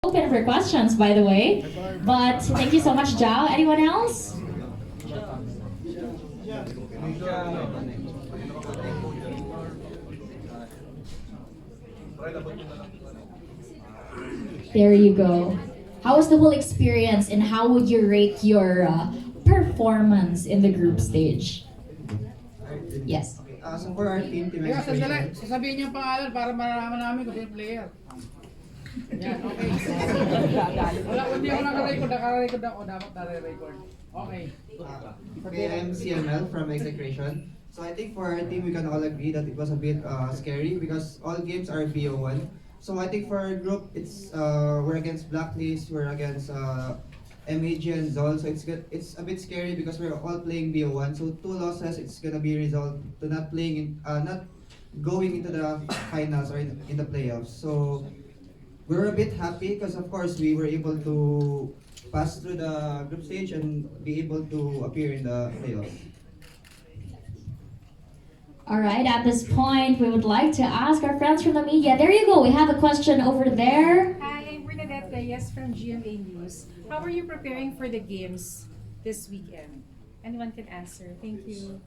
Open for questions, by the way. But thank you so much, Jao. Anyone else? There you go. How was the whole experience, and how would you rate your performance in the group stage? Yes. So for our team Kaya sandali, execution, sasabihin niyo ang pangalan para malaman namin kung sino player. Yan, okay. Wala, hindi ako naka-record ako, dapat nare-record. Okay. okay, I'm CML from execution. So I think for our team, we can all agree that it was a bit scary because all games are BO1. So I think for our group, it's we're against Blacklist, we're against MAG and Zol. So it's a bit scary because we're all playing BO1. So 2 losses, it's gonna be resolved to not playing in, not going into the finals or in the playoffs. So we're a bit happy because of course we were able to pass through the group stage and be able to appear in the playoffs. All right, at this point, we would like to ask our friends from the media. There you go. We have a question over there. Hi, I'm Bernadette Reyes from GMA News. How are you preparing for the games this weekend? Anyone can answer. Thank you.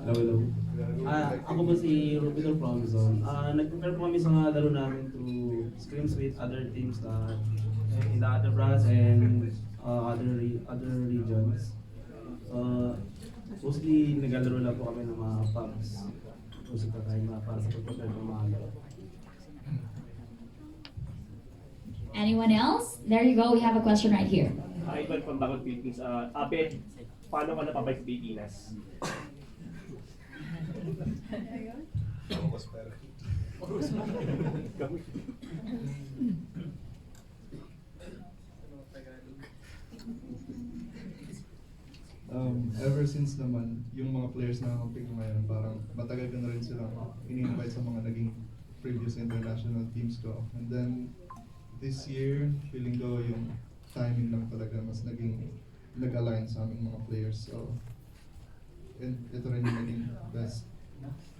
Hello. Ako po si Rupido from Zone. Nag-prepare po kami sa mga laro namin through scrims with other teams in the other brands and other regions. Mostly naglalaro lang po kami ng mga pubs. Mostly kakain mga para sa pag-prepare ng mga laro. Anyone else? There you go. We have a question right here. Ivan from Bagong Philippines. Abed, paano ka napabalik sa Pilipinas? Ever since naman, yung mga players na nakampig ngayon, parang matagal ko na rin silang ini-invite sa mga naging previous international teams ko. And then, this year, feeling ko yung timing lang talaga mas nag-align sa aming mga players. So, and ito rin yung naging best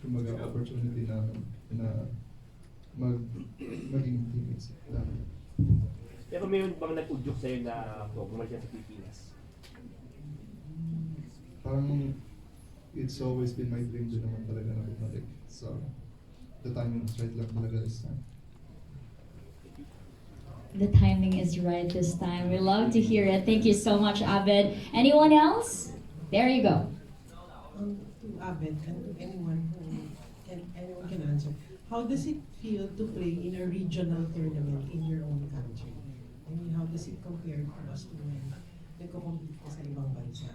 kumbaga opportunity namin na maging teammates namin. Pero mayroon bang nag-udyok sa'yo na bumalik sa Pilipinas? Parang it's always been my dream din naman talaga na bumalik. So, the timing is right lang talaga this time. The timing is right this time. We love to hear it. Thank you so much, Abed. Anyone else? There you go. To Abed and to anyone can answer. How does it feel to play in a regional tournament in your own country? I mean, how does it compare to us to when nagko-compete ka sa ibang bansa?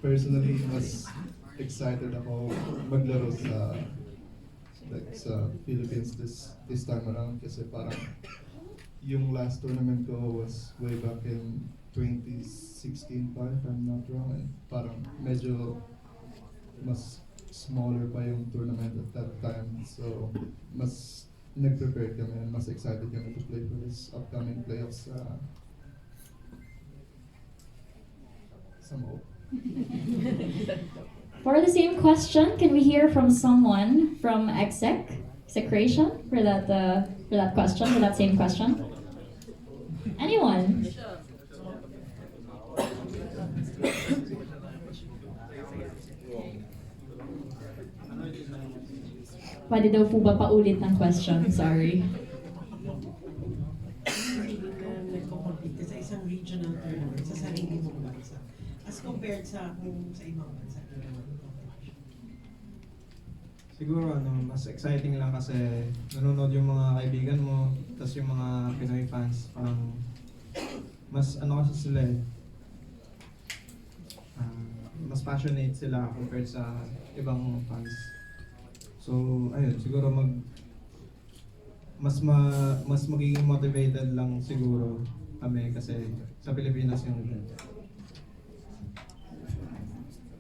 Personally, mas excited ako maglaro sa Philippines this time around kasi parang yung last tournament ko was way back in 2016 pa if I'm not wrong, and parang medyo mas smaller pa yung tournament at that time, so mas nag-prepare kami and mas excited kami to play for this upcoming playoffs sa Mo. For the same question, can we hear from someone from execration for that question, for that same question? Anyone? Pwede daw po ba paulit ng question? Sorry. Nagko-compete ka sa isang regional tournament sa sarili mong bansa as compared sa ibang bansa. Siguro mas exciting lang kasi nanonood yung mga kaibigan mo, tapos yung mga Pinoy fans, parang mas kasi sila mas passionate sila compared sa ibang fans. So ayun, siguro mas magiging motivated lang siguro kami kasi sa Pilipinas yung event.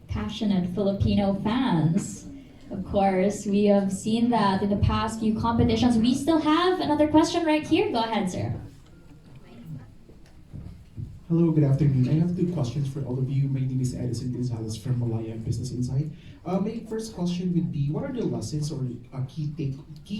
Passionate Filipino fans. Of course, we have seen that in the past few competitions. We still have another question right here. Go ahead, sir. Hello, good afternoon. I have two questions for all of you. My name is Edison Gonzalez from Malaya Business Insight. My first question would be, what are the lessons or key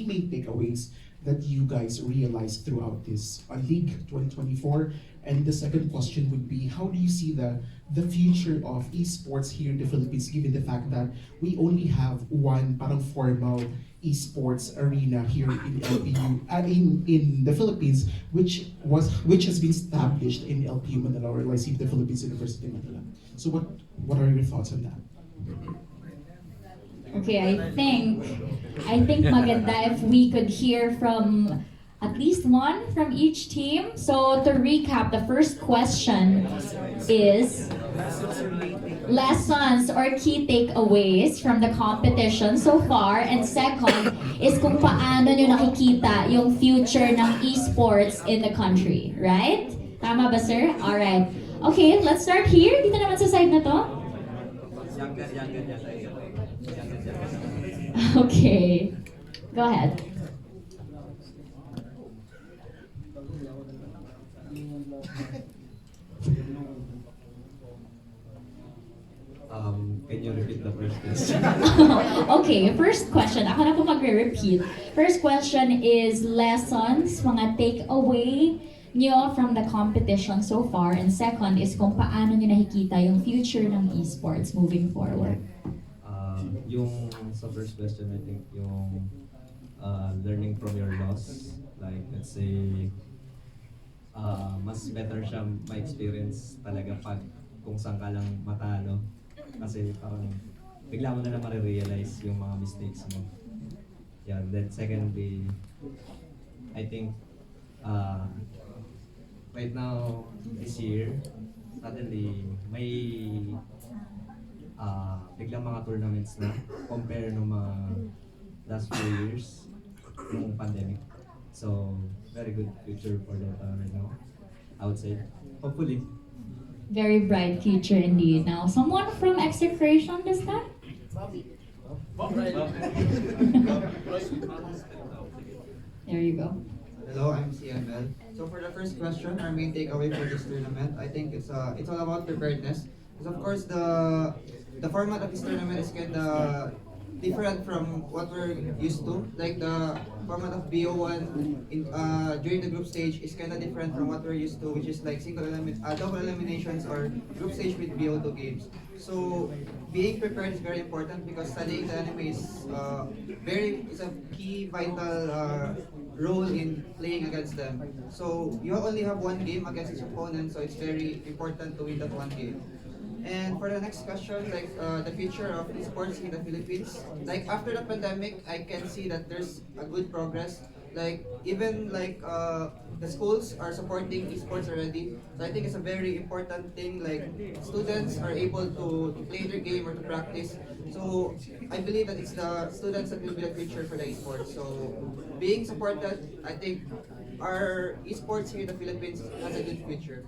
main takeaways that you guys realized throughout this League 2024? And the second question would be, how do you see the future of esports here in the Philippines, given the fact that we only have one parang formal esports arena here in LPU, in the Philippines, which has been established in LPU Manila, or LIC, the Philippines University Manila. So what are your thoughts on that? Okay, I think maganda if we could hear from at least one from each team. So to recap, the first question is lessons or key takeaways from the competition so far, and second is kung paano nyo nakikita yung future ng esports in the country, right? Tama ba, sir? Alright. Okay, let's start here. Dito naman sa side na to. Okay. Go ahead. Can you repeat the first question? Okay, first question. Ako na po magre-repeat. First question is lessons, mga take-away nyo from the competition so far. And second is kung paano nyo nakikita yung future ng esports moving forward. Yung sa first question, I think yung learning from your loss. Like, let's say, mas better siya ma-experience talaga pag kung saan ka lang matalo. Kasi parang bigla mo na lang marirealize yung mga mistakes mo. Yeah, then secondly, I think right now, this year, suddenly may biglang mga tournaments na compare no mga last few years yung pandemic. So, very good future for Dota right now, I would say. Hopefully. Very bright future indeed. Now, someone from execration this time? There you go. Hello, I'm CML. So for the first question, our main takeaway for this tournament, I think it's all about preparedness. Because of course the format of this tournament is kinda different from what we're used to. Like the format of BO1 during the group stage is kinda different from what we're used to, which is like double eliminations or group stage with BO2 games. So being prepared is very important because studying the enemy is is a key vital role in playing against them. So you only have one game against each opponent, so it's very important to win that one game. And for the next question, like the future of esports in the Philippines, like after the pandemic, I can see that there's a good progress. Like even like the schools are supporting esports already. So I think it's a very important thing. Like students are able to play their game or to practice. So I believe that it's the students that will be the future for the esports. So being supported, I think our esports here in the Philippines has a good future.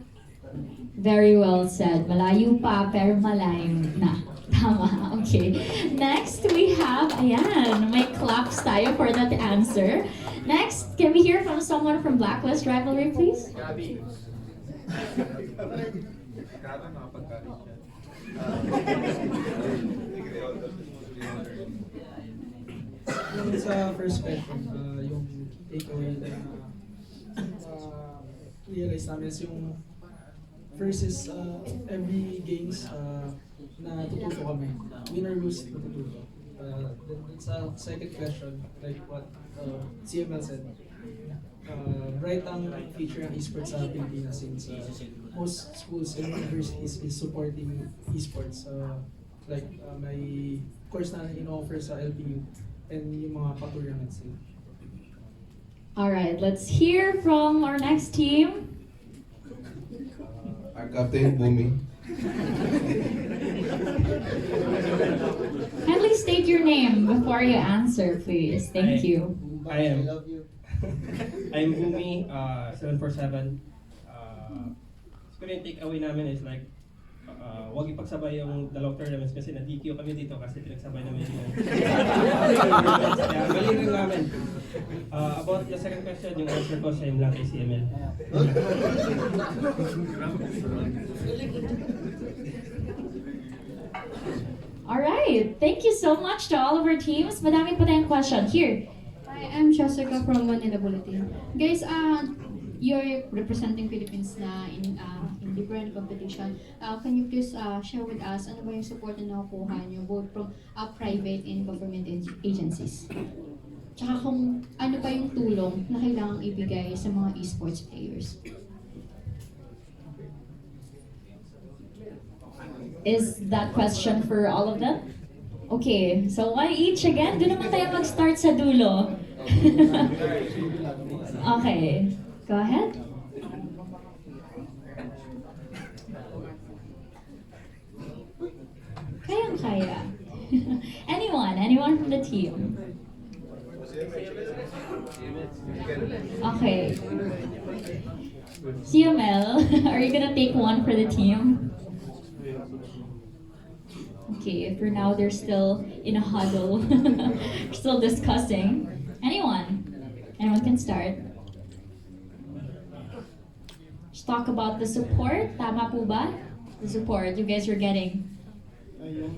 Very well said. Malayo pa, pero malayo na. Tama. Okay. Next, we have, ayan, may claps tayo for that answer. Next, can we hear from someone from Blacklist Rivalry, please? Gabi. Yung sa first question, yung key takeaway na realize namin is yung first is every games natututo kami. Win or lose, natututo. Then sa second question, like what CML said, bright ang feature ng esports sa Pilipinas since most schools and universities is supporting esports. Like may course na in-offer sa LPU and yung mga pa-tournaments nila. Alright, let's hear from our next team. Our captain, Bumi. Kindly state your name before you answer, please. Thank you. I'm Bumi, 747. Siguro yung take away namin is like, Huwag ipagsabay yung dalawang tournaments kasi na-DQ kami dito kasi pinagsabay namin yung kaya mali rin namin. About the second question, yung answer ko same lang kay CML. Alright, thank you so much to all of our teams. Madami pa tayong question. Here. Hi, I'm Jessica from Manila Bulletin. Guys, you're representing Philippines na in different competition. Can you please share with us ano ba yung support na nakukuha niyo both from private and government agencies? Tsaka kung ano pa yung tulong na kailangang ibigay sa mga esports players? Is that question for all of them? Okay, so one each again. Doon naman tayo mag-start sa dulo. Okay, go ahead. Kayang-kaya. Anyone from the team? Okay. CML, are you gonna take one for the team? Okay, for now they're still in a huddle, still discussing. Anyone can start. Just talk about the support. Tama po ba? The support you guys are getting. Yung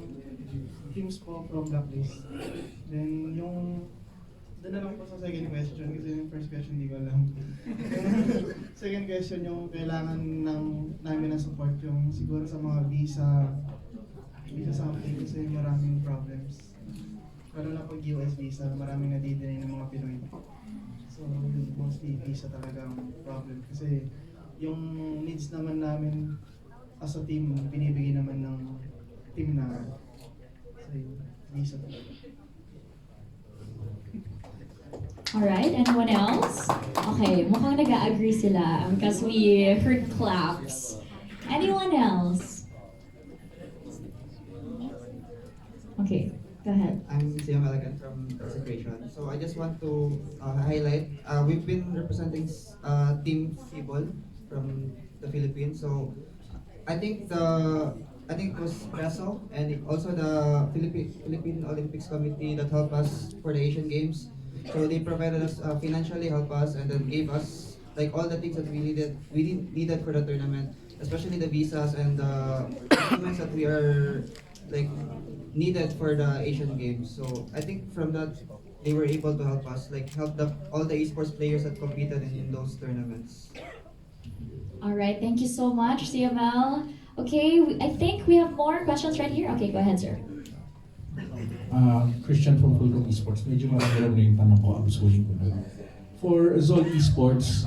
teams po from Blacklist. Then yung doon na lang po sa second question kasi yung first question hindi ko alam. Second question yung kailangan namin ng support yung siguro sa mga visa something kasi maraming problems. Lalo na pag US visa, maraming nadidelay ng mga Pinoy. So mostly visa talaga ang problem kasi yung needs naman namin as a team, binibigay naman ng team namin. So visa talaga. Alright, anyone else? Okay, mukhang nag-agree sila because we heard claps. Anyone else? Okay, go ahead. I'm CML again from Azrael. So I just want to highlight, we've been representing Team Fibol from the Philippines. So I think it was Preso and also the Philippine Olympics Committee that helped us for the Asian Games. So they provided us financially, helped us, and then gave us like all the things that we needed for the tournament, especially the visas and the documents that we are like needed for the Asian Games. So I think from that they were able to help us, like help all the esports players that competed in those tournaments. Alright, thank you so much, CML. Okay, I think we have more questions right here. Okay, go ahead, sir. Christian from Fulcrum Esports. Medyo marami na yung tanong ko, abusuhin ko na. For Azol Esports,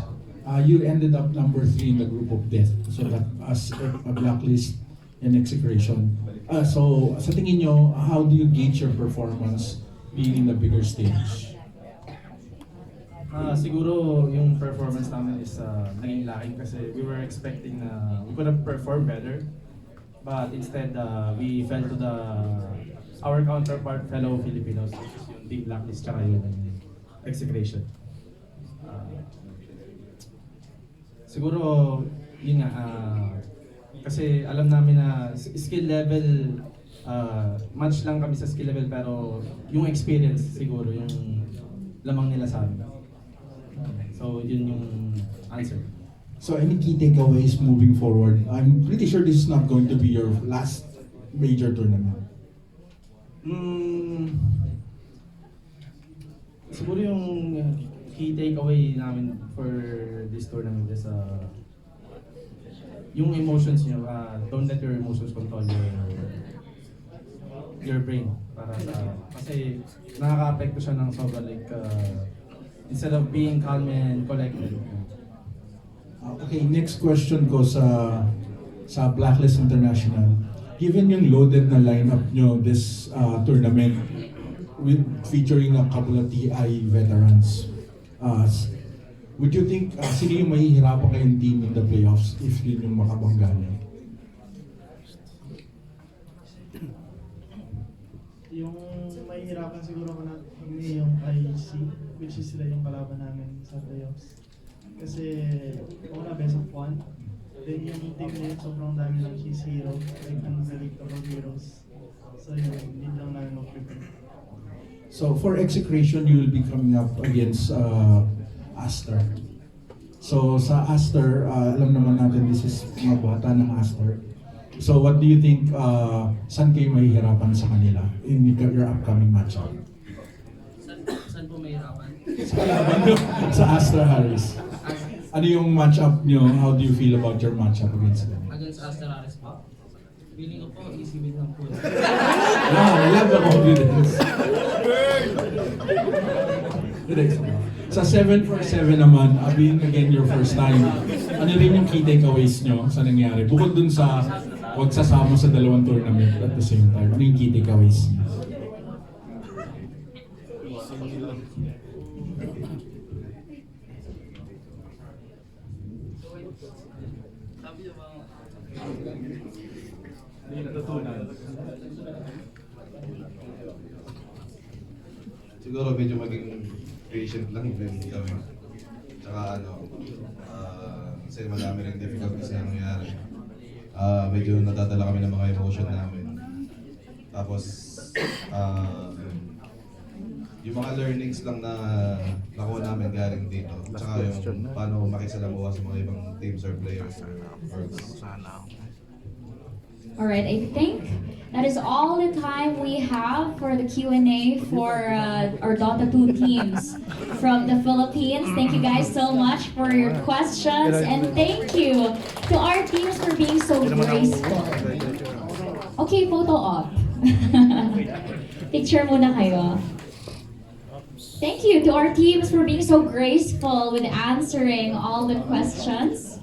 you ended up number 3 in the group of death. So that as a blacklist and execration. So sa tingin nyo, how do you gauge your performance being in the bigger stage? Siguro yung performance namin is naging lacking kasi we were expecting na we could have performed better. But instead, we fell to our counterpart fellow Filipinos, which is yung Team Blacklist tsaka yung execration. Siguro, yun nga, kasi alam namin na skill level, match lang kami sa skill level pero yung experience siguro yung lamang nila sa amin. So, yun yung answer. So any key takeaways moving forward? I'm pretty sure this is not going to be your last major tournament. Siguro yung key takeaway namin for this tournament is yung emotions nyo, don't let your emotions control your brain. Kasi nakaka-apekto siya ng sobra like instead of being calm and collected. Okay, next question ko sa Blacklist International. Given yung loaded na lineup nyo this tournament with featuring a couple of TI veterans, would you think sino yung mahihirapan kayong team in the playoffs if yun yung makabangga nyo? Yung mahihirapan siguro ko na yung IC, which is sila yung kalaban namin sa playoffs. Kasi una best of one, Then yung team nila, sobrang dami ng cheese hero, like unpredictable heroes. So yun, need lang namin mag-prepare. So for execration, you will be coming up against Aster. So sa Aster, alam naman natin this is mga bata ng Aster. So what do you think, saan kayo mahihirapan sa kanila in your upcoming matchup? Saan po mahirapan? Sa kalaban nyo, sa Astra Harris. Ano yung matchup nyo? How do you feel about your matchup against them? Against Astralis po? Feeling ko po, easy win lang po. Yeah, I love the confidence. Sa 7-for-7 naman, being again your first time, ano rin yung key takeaways nyo sa nangyari? Bukod dun sa huwag sasama sa dalawang tournament at the same time, ano yung key takeaways nyo? Siguro medyo maging patient lang din kami. Tsaka kasi madami rin difficulties na nangyari. Medyo natadala kami ng mga emotion namin. Tapos, yung mga learnings lang na nakuha namin galing dito. Tsaka yung paano makisalamuha sa mga ibang teams or players or orgs. Alright, I think that is all the time we have for the Q&A for our Dota 2 teams from the Philippines. Thank you guys so much for your questions, and thank you to our teams for being so graceful. Okay, photo op. Picture muna kayo. Thank you to our teams for being so graceful with answering all the questions.